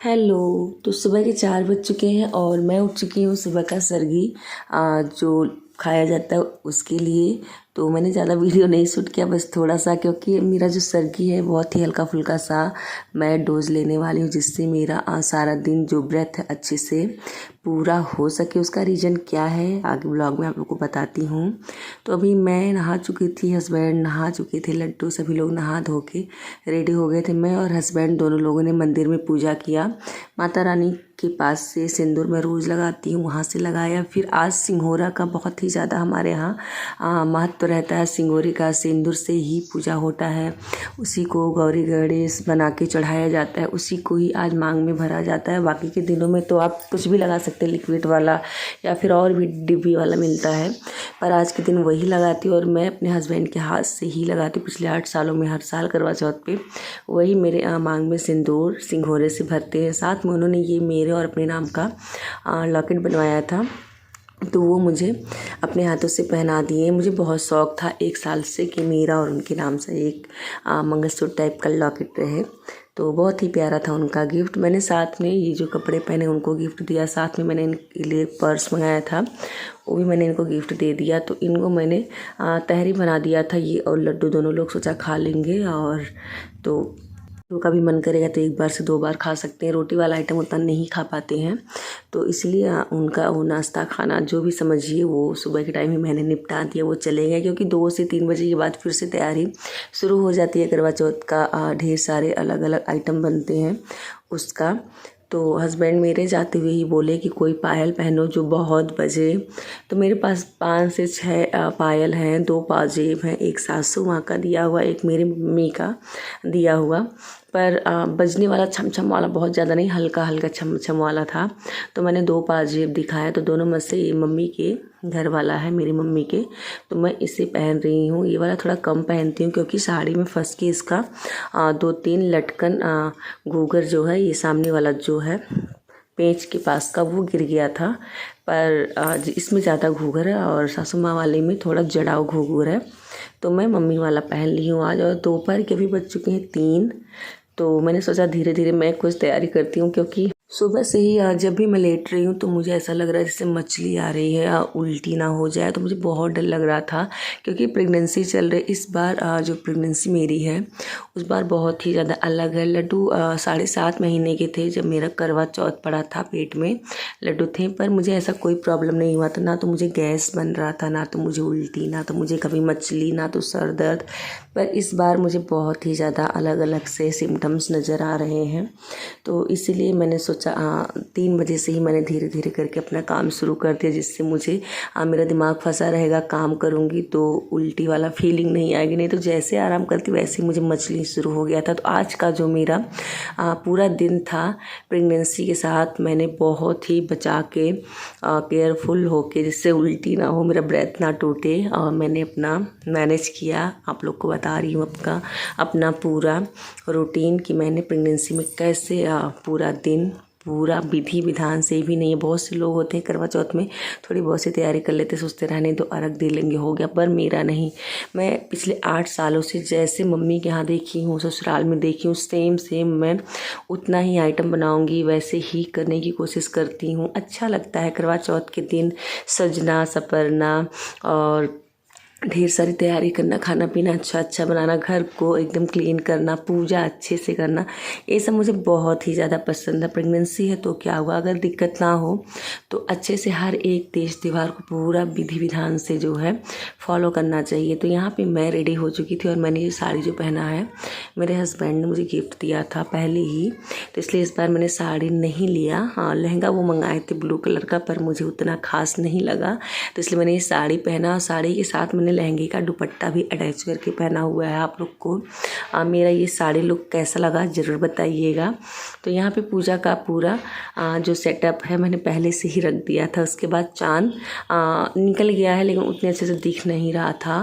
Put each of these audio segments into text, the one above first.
Hello. तो सुबह के 4 बज चुके हैं और मैं उठ चुकी हूँ सुबह का सरगी जो खाया जाता है उसके लिए। तो मैंने ज़्यादा वीडियो नहीं शूट किया, बस थोड़ा सा, क्योंकि मेरा जो सरगी है बहुत ही हल्का फुल्का सा मैं डोज लेने वाली हूँ, जिससे मेरा सारा दिन जो ब्रेथ है अच्छे से पूरा हो सके। उसका रीज़न क्या है आगे ब्लॉग में आप लोग को बताती हूँ। तो अभी मैं नहा चुकी थी, हस्बैंड नहा चुके थे, लड्डू सभी लोग नहा धो के रेडी हो गए थे। मैं और हस्बैंड दोनों लोगों ने मंदिर में पूजा किया। माता रानी के पास से सिंदूर मैं रोज़ लगाती हूँ, वहाँ से लगाया। फिर आज सिंघोरा का बहुत ही ज़्यादा हमारे यहाँ महत्व रहता है। सिंगोरे का सिंदूर से ही पूजा होता है, उसी को गौरी गणेश बना के चढ़ाया जाता है, उसी को ही आज मांग में भरा जाता है। बाकी के दिनों में तो आप कुछ भी लगा सकते हैं, लिक्विड वाला या फिर और भी डिब्बी वाला मिलता है, पर आज के दिन वही लगाती हूँ। और मैं अपने हस्बैंड के हाथ से ही लगाती हूँ। पिछले 8 सालों में हर साल करवा चौथ पे वही मेरे मांग में सिंदूर सिंघोरे से भरते हैं। साथ में उन्होंने ये मेरे और अपने नाम का लॉकेट बनवाया था, तो वो मुझे अपने हाथों से पहना दिए। मुझे बहुत शौक़ था 1 साल से कि मेरा और उनके नाम से एक मंगलसूत्र टाइप का लॉकेट रहे। तो बहुत ही प्यारा था उनका गिफ्ट। मैंने साथ में ये जो कपड़े पहने उनको गिफ्ट दिया, साथ में मैंने इनके लिए पर्स मंगाया था, वो भी मैंने इनको गिफ्ट दे दिया। तो इनको मैंने तहरी बना दिया था, ये और लड्डू दोनों लोग सोचा खा लेंगे। और तो कभी मन करेगा तो 1 बार से 2 बार खा सकते हैं, रोटी वाला आइटम उतना नहीं खा पाते हैं। तो इसलिए उनका वो नाश्ता खाना जो भी समझिए वो सुबह के टाइम ही मैंने निपटा दिया। वो चले गए, क्योंकि 2 से 3 बजे के बाद फिर से तैयारी शुरू हो जाती है। करवा चौथ का ढेर सारे अलग अलग आइटम बनते हैं उसका। तो हस्बैंड मेरे जाते हुए ही बोले कि कोई पायल पहनो जो बहुत बजे। तो मेरे पास 5 से 6 पायल हैं, 2 पाजेब हैं, एक सासू माँ का दिया हुआ, एक मेरी मम्मी का दिया हुआ। पर बजने वाला छम वाला बहुत ज़्यादा नहीं, हल्का हल्का छम वाला था। तो मैंने 2 पाजेब दिखाया, तो दोनों में से ये मम्मी के घर वाला है, मेरी मम्मी के, तो मैं इसे पहन रही हूँ। ये वाला थोड़ा कम पहनती हूँ क्योंकि साड़ी में फंस के इसका 2-3 लटकन घूंघर जो है, ये सामने वाला जो है पेंच के पास का, वो गिर गया था। पर इसमें ज़्यादा घूंघर है और सासू माँ वाले में थोड़ा जड़ाव घूंघर है। तो मैं मम्मी वाला पहन ली हूँ आज। और दोपहर के भी बज चुके हैं 3। तो मैंने सोचा धीरे धीरे मैं कुछ तैयारी करती हूँ, क्योंकि सुबह से ही जब भी मैं लेट रही हूँ तो मुझे ऐसा लग रहा है जैसे मछली आ रही है या उल्टी ना हो जाए। तो मुझे बहुत डर लग रहा था, क्योंकि प्रेगनेंसी चल रही। इस बार जो प्रेगनेंसी मेरी है उस बार बहुत ही ज़्यादा अलग है। लड्डू 7.5 महीने के थे जब मेरा करवा चौथ पड़ा था, पेट में लड्डू थे, पर मुझे ऐसा कोई प्रॉब्लम नहीं हुआ था। ना तो मुझे गैस बन रहा था, ना तो मुझे उल्टी, ना तो मुझे कभी मछली, ना तो सर दर्द। पर इस बार मुझे बहुत ही ज़्यादा अलग अलग से सिम्टम्स नज़र आ रहे हैं। तो इसीलिए मैंने सोचा 3 बजे से ही मैंने धीरे धीरे करके अपना काम शुरू कर दिया, जिससे मुझे मेरा दिमाग फंसा रहेगा। काम करूँगी तो उल्टी वाला फीलिंग नहीं आएगी, नहीं तो जैसे आराम करती वैसे ही मुझे मछली शुरू हो गया था। तो आज का जो मेरा पूरा दिन था प्रेगनेंसी के साथ, मैंने बहुत ही बचा के केयरफुल होके, जिससे उल्टी ना हो, मेरा ब्रेथ ना टूटे, और मैंने अपना मैनेज किया। आप लोग को बता रही हूँ अपना पूरा रूटीन कि मैंने प्रेगनेंसी में कैसे पूरा दिन पूरा विधि विधान से भी नहीं। बहुत से लोग होते हैं करवा चौथ में थोड़ी बहुत सी तैयारी कर लेते, सोचते रहने दो अर्घ दे लेंगे हो गया, पर मेरा नहीं। मैं पिछले 8 सालों से जैसे मम्मी के यहाँ देखी हूँ, ससुराल में देखी हूँ, सेम मैं उतना ही आइटम बनाऊँगी, वैसे ही करने की कोशिश करती हूँ। अच्छा लगता है करवा चौथ के दिन सजना सपरना और ढेर सारी तैयारी करना, खाना पीना अच्छा बनाना, घर को एकदम क्लीन करना, पूजा अच्छे से करना, ये सब मुझे बहुत ही ज़्यादा पसंद है। प्रेगनेंसी है तो क्या हुआ, अगर दिक्कत ना हो तो अच्छे से हर एक तीज त्यौहार को पूरा विधि विधान से जो है फॉलो करना चाहिए। तो यहाँ पे मैं रेडी हो चुकी थी और मैंने ये साड़ी जो पहना है मेरे हस्बैंड ने मुझे गिफ्ट दिया था पहले ही, तो इसलिए इस बार मैंने साड़ी नहीं लिया। हाँ, लहंगा वो मंगाए थे ब्लू कलर का, पर मुझे उतना खास नहीं लगा, तो इसलिए मैंने ये साड़ी पहना। और साड़ी के साथ मैंने लहंगे का दुपट्टा भी अटैच करके पहना हुआ है। आप लोग को मेरा ये साड़ी लुक कैसा लगा ज़रूर बताइएगा। तो यहाँ पे पूजा का पूरा जो सेटअप है मैंने पहले से ही रख दिया था। उसके बाद चाँद निकल गया है, लेकिन उतने अच्छे से दिख नहीं रहा था।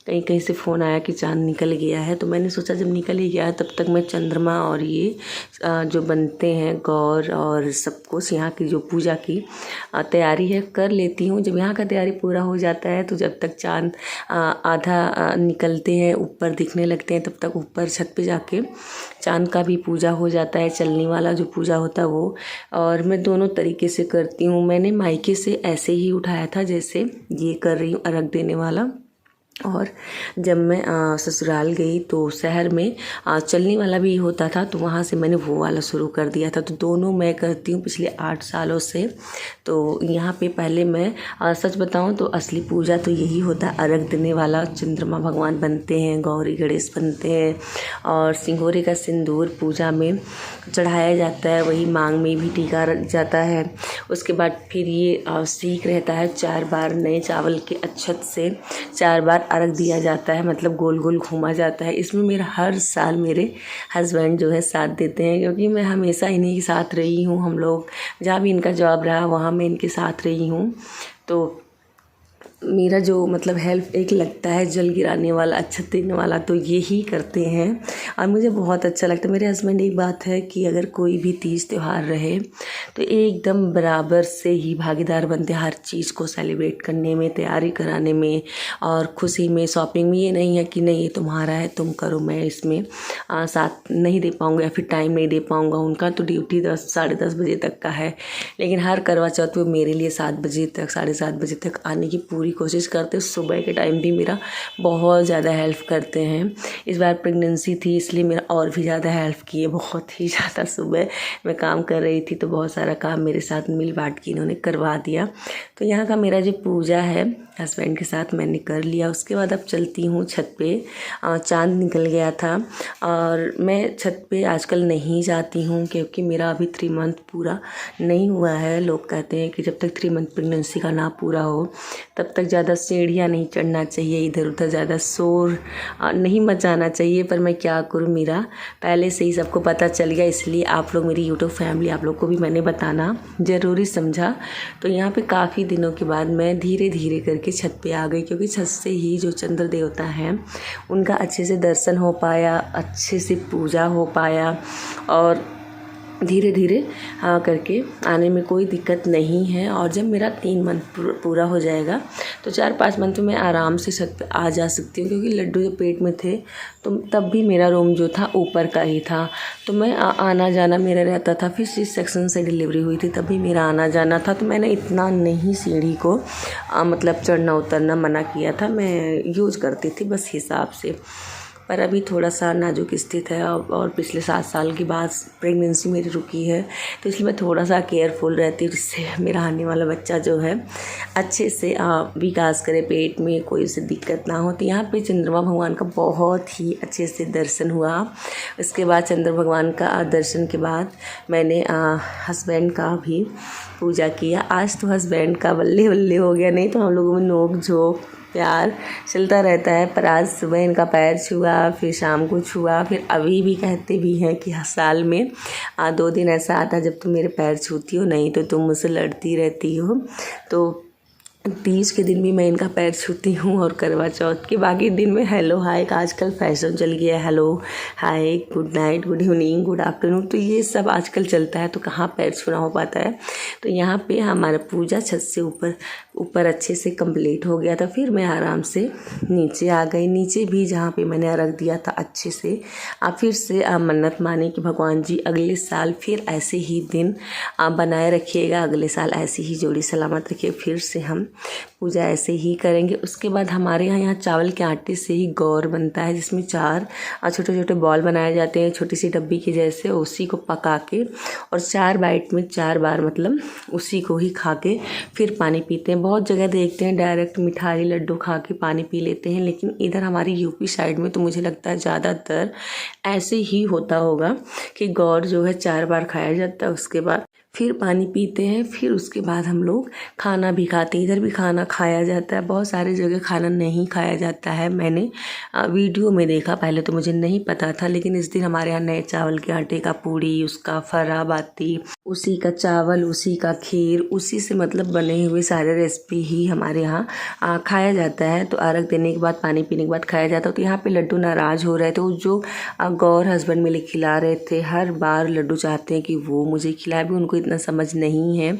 कहीं कहीं से फ़ोन आया कि चाँद निकल गया है, तो मैंने सोचा जब निकल ही गया है तब तक मैं चंद्रमा और ये जो बनते हैं गौर और सब कुछ यहाँ की जो पूजा की तैयारी है कर लेती हूँ। जब यहाँ का तैयारी पूरा हो जाता है तो जब तक चाँद आधा निकलते हैं, ऊपर दिखने लगते हैं, तब तक ऊपर छत पे जाके चांद का भी पूजा हो जाता है, चलने वाला जो पूजा होता है वो। और मैं दोनों तरीके से करती हूँ। मैंने मायके से ऐसे ही उठाया था जैसे ये कर रही हूँ, अर्घ देने वाला। और जब मैं ससुराल गई तो शहर में चलने वाला भी होता था, तो वहाँ से मैंने वो वाला शुरू कर दिया था। तो दोनों मैं करती हूँ पिछले 8 सालों से। तो यहाँ पे पहले मैं सच बताऊँ तो असली पूजा तो यही होता है, अर्घ देने वाला। चंद्रमा भगवान बनते हैं, गौरी गणेश बनते हैं और सिंगोरे का सिंदूर पूजा में चढ़ाया जाता है, वही मांग में भी टीका रख जाता है। उसके बाद फिर ये सीख रहता है, 4 बार नए चावल के अक्षत से 4 बार अर्घ दिया जाता है, मतलब गोल गोल घूमा जाता है। इसमें मेरा हर साल मेरे हस्बैंड जो है साथ देते हैं, क्योंकि मैं हमेशा इन्हीं के साथ रही हूँ। हम लोग जहाँ भी इनका जॉब रहा वहाँ मैं इनके साथ रही हूँ। तो मेरा जो मतलब हेल्प एक लगता है जल गिराने वाला, अक्षत देने वाला, तो ये ही करते हैं और मुझे बहुत अच्छा लगता है। मेरे हस्बैंड एक बात है कि अगर कोई भी तीज त्यौहार रहे तो एकदम बराबर से ही भागीदार बनते हैं हर चीज़ को सेलिब्रेट करने में, तैयारी कराने में और खुशी में, शॉपिंग में। ये नहीं है कि नहीं ये तुम्हारा है तुम करो, मैं इसमें साथ नहीं दे पाऊँगा या फिर टाइम नहीं दे पाऊँगा। उनका तो ड्यूटी 10 साढ़े 10 बजे तक का है, लेकिन हर करवा चौथ वो मेरे लिए 7 बजे तक, साढ़े 7 बजे तक आने की पूरी कोशिश करते हैं। सुबह के टाइम भी मेरा बहुत ज़्यादा हेल्प करते हैं। इस बार प्रेगनेंसी थी इसलिए मेरा और भी ज़्यादा हेल्प किए, बहुत ही ज़्यादा। सुबह मैं काम कर रही थी तो बहुत सारा काम मेरे साथ मिल बांट के इन्होंने करवा दिया। तो यहाँ का मेरा जो पूजा है हस्बैंड के साथ मैंने कर लिया। उसके बाद अब चलती हूँ छत पे। चाँद निकल गया था और मैं छत पे आजकल नहीं जाती हूँ क्योंकि मेरा अभी 3 मंथ पूरा नहीं हुआ है। लोग कहते हैं कि जब तक 3 मंथ प्रेगनेंसी का ना पूरा हो तब तक ज़्यादा सीढ़ियाँ नहीं चढ़ना चाहिए, इधर उधर ज़्यादा शोर नहीं मचाना चाहिए। पर मैं क्या करूँ, मेरा पहले से ही सबको पता चल गया, इसलिए आप लोग मेरी यूट्यूब फैमिली, आप लोग को भी मैंने बताना ज़रूरी समझा। तो यहाँ पे काफ़ी दिनों के बाद मैं धीरे धीरे करके छत पे आ गई, क्योंकि छत से ही जो चंद्र देवता हैं उनका अच्छे से दर्शन हो पाया, अच्छे से पूजा हो पाया और धीरे धीरे करके आने में कोई दिक्कत नहीं है। और जब मेरा 3 मंथ पूरा हो जाएगा तो 4-5 मंथ में मैं आराम से छत पे आ जा सकती हूँ, क्योंकि लड्डू जब पेट में थे तो तब भी मेरा रूम जो था ऊपर का ही था, तो मैं आना जाना मेरा रहता था। फिर जिस सेक्शन से डिलीवरी हुई थी तब भी मेरा आना जाना था, तो मैंने इतना नहीं सीढ़ी को मतलब चढ़ना उतरना मना किया था, मैं यूज़ करती थी बस हिसाब से। पर अभी थोड़ा सा नाजुक स्थिति है और पिछले 7 साल के बाद प्रेगनेंसी मेरी रुकी है, तो इसलिए मैं थोड़ा सा केयरफुल रहती हूँ, जिससे मेरा आने वाला बच्चा जो है अच्छे से विकास करे, पेट में कोई उसे दिक्कत ना हो। तो यहाँ पे चंद्रमा भगवान का बहुत ही अच्छे से दर्शन हुआ। उसके बाद चंद्र भगवान का दर्शन के बाद मैंने हस्बैंड का भी पूजा किया। आज तो हस्बैंड का बल्ले बल्ले हो गया, नहीं तो हम लोगों में नोक झोंक प्यार चलता रहता है। पर आज सुबह इनका पैर छुआ, फिर शाम को छुआ, फिर अभी भी कहते भी हैं कि साल में 2 दिन ऐसा आता जब तुम मेरे पैर छूती हो, नहीं तो तुम मुझसे लड़ती रहती हो। तो तीज के दिन भी मैं इनका पैर छूती हूँ और करवा चौथ के बाकी दिन में हेलो हाय का आजकल फैशन चल गया है, hello hi, good night, good evening, good afternoon, तो ये सब आजकल चलता है, तो कहाँ पैर छूना हो पाता है। तो यहाँ पे हमारा पूजा छत से ऊपर अच्छे से कंप्लीट हो गया था। फिर मैं आराम से नीचे आ गई। नीचे भी जहाँ पे मैंने रख दिया था अच्छे से फिर से मन्नत माने कि भगवान जी अगले साल फिर ऐसे ही दिन बनाए रखिएगा, अगले साल ऐसी ही जोड़ी सलामत रखिए, फिर से हम पूजा ऐसे ही करेंगे। उसके बाद हमारे यहाँ चावल के आटे से ही गौर बनता है, जिसमें 4 छोटे छोटे बॉल बनाए जाते हैं, छोटी सी डब्बी के जैसे। उसी को पका के और 4 बाइट में 4 बार मतलब उसी को ही खा के फिर पानी पीते हैं। बहुत जगह देखते हैं डायरेक्ट मिठाई लड्डू खा के पानी पी लेते हैं, लेकिन इधर हमारी यूपी साइड में तो मुझे लगता है ज़्यादातर ऐसे ही होता होगा कि गौर जो है 4 बार खाया जाता है, उसके बाद फिर पानी पीते हैं, फिर उसके बाद हम लोग खाना भी खाते हैं। इधर भी खाना खाया जाता है, बहुत सारी जगह खाना नहीं खाया जाता है। मैंने वीडियो में देखा, पहले तो मुझे नहीं पता था, लेकिन इस दिन हमारे यहाँ नए चावल के आटे का पूड़ी, उसका फरा बाती उसी का चावल, उसी का खीर, उसी से मतलब बने हुए सारे रेसिपी ही हमारे यहाँ खाया जाता है। तो अर्घ देने के बाद, पानी पीने के बाद खाया जाता है। तो यहाँ पे लड्डू नाराज़ हो रहे थे, वो जो गौर हस्बैंड मेरे खिला रहे थे। हर बार लड्डू चाहते हैं कि वो मुझे खिलाए, भी उनको इतना समझ नहीं है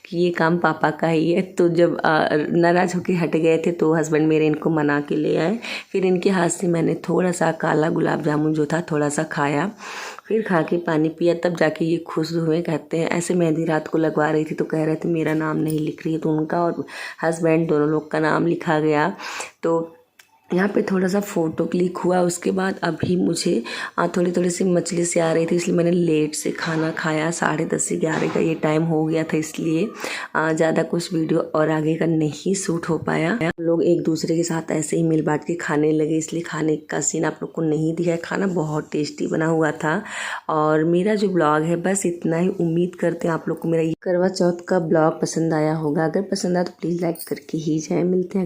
कि ये काम पापा का ही है। तो जब नाराज़ होकर हट गए थे तो हस्बैंड मेरे इनको मना के ले आए। फिर इनके हाथ से मैंने थोड़ा सा काला गुलाब जामुन जो था थोड़ा सा खाया, फिर खा के पानी पिया, तब जाके ये खुश हुए। कहते हैं ऐसे मेहंदी रात को लगवा रही थी तो कह रहे थे मेरा नाम नहीं लिख रही है, तो उनका और हस्बैंड दोनों लोग का नाम लिखा गया। तो यहाँ पे थोड़ा सा फ़ोटो क्लिक हुआ। उसके बाद अभी मुझे थोड़ी थोड़ी सी मछली से आ रही थी, इसलिए मैंने लेट से खाना खाया। 10:30 से 11 का ये टाइम हो गया था, इसलिए ज़्यादा कुछ वीडियो और आगे का नहीं शूट हो पाया। लोग एक दूसरे के साथ ऐसे ही मिल बांट के खाने लगे, इसलिए खाने का सीन आप लोग को नहीं दिखा। खाना बहुत टेस्टी बना हुआ था। और मेरा जो ब्लॉग है बस इतना ही। उम्मीद करते हैं आप लोग को मेरा ये करवा चौथ का ब्लॉग पसंद आया होगा। अगर पसंद आया तो प्लीज़ लाइक करके ही जाए। मिलते हैं।